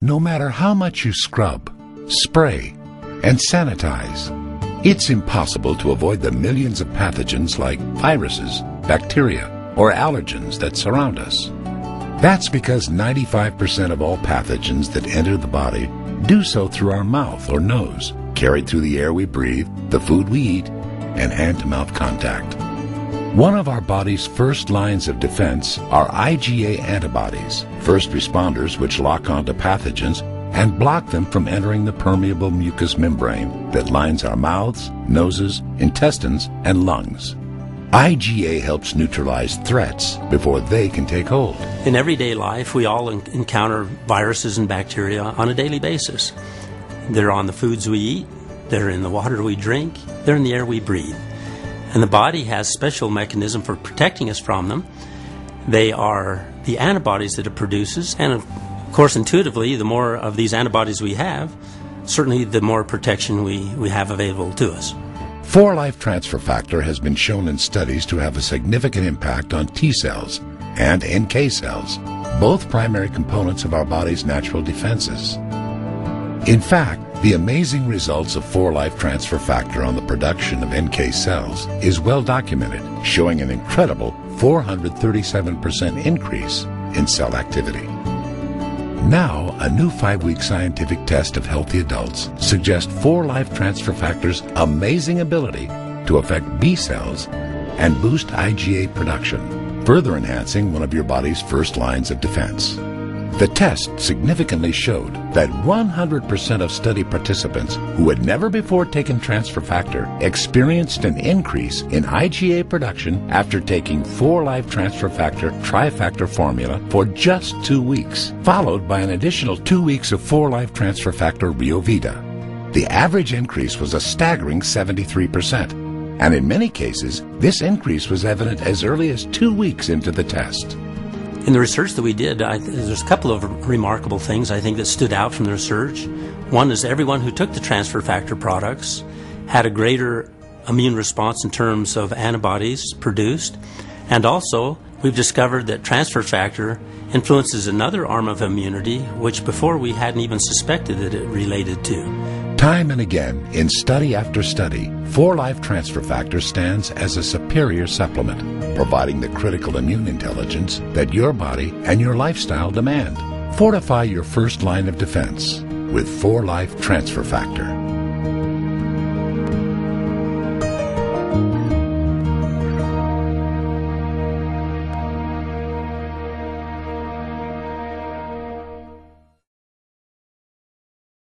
No matter how much you scrub, spray, and sanitize, it's impossible to avoid the millions of pathogens like viruses, bacteria, or allergens that surround us. That's because 95% of all pathogens that enter the body do so through our mouth or nose, carried through the air we breathe, the food we eat, and hand-to-mouth contact. One of our body's first lines of defense are IgA antibodies, first responders which lock onto pathogens and block them from entering the permeable mucous membrane that lines our mouths, noses, intestines, and lungs. IgA helps neutralize threats before they can take hold. In everyday life, we all encounter viruses and bacteria on a daily basis. They're on the foods we eat, they're in the water we drink, they're in the air we breathe. And the body has special mechanism for protecting us from them. They are the antibodies that it produces, and of course, intuitively, the more of these antibodies we have, certainly the more protection we have available to us. 4-Life Transfer Factor has been shown in studies to have a significant impact on T cells and NK cells, both primary components of our body's natural defenses. In fact, the amazing results of 4-Life Transfer Factor on the production of NK cells is well documented, showing an incredible 437% increase in cell activity. Now, a new 5-week scientific test of healthy adults suggests 4-Life Transfer Factor's amazing ability to affect B cells and boost IgA production, further enhancing one of your body's first lines of defense. The test significantly showed that 100% of study participants who had never before taken transfer factor experienced an increase in IgA production after taking 4-Life Transfer Factor Trifactor formula for just 2 weeks, followed by an additional 2 weeks of 4-Life Transfer Factor Rio Vita. The average increase was a staggering 73%, and in many cases, this increase was evident as early as 2 weeks into the test. In the research that we did, there's a couple of remarkable things I think that stood out from the research. One is everyone who took the transfer factor products had a greater immune response in terms of antibodies produced. And also, we've discovered that transfer factor influences another arm of immunity, which before we hadn't even suspected that it related to. Time and again, in study after study, 4-Life Transfer Factor stands as a superior supplement, providing the critical immune intelligence that your body and your lifestyle demand. Fortify your first line of defense with 4-Life Transfer Factor.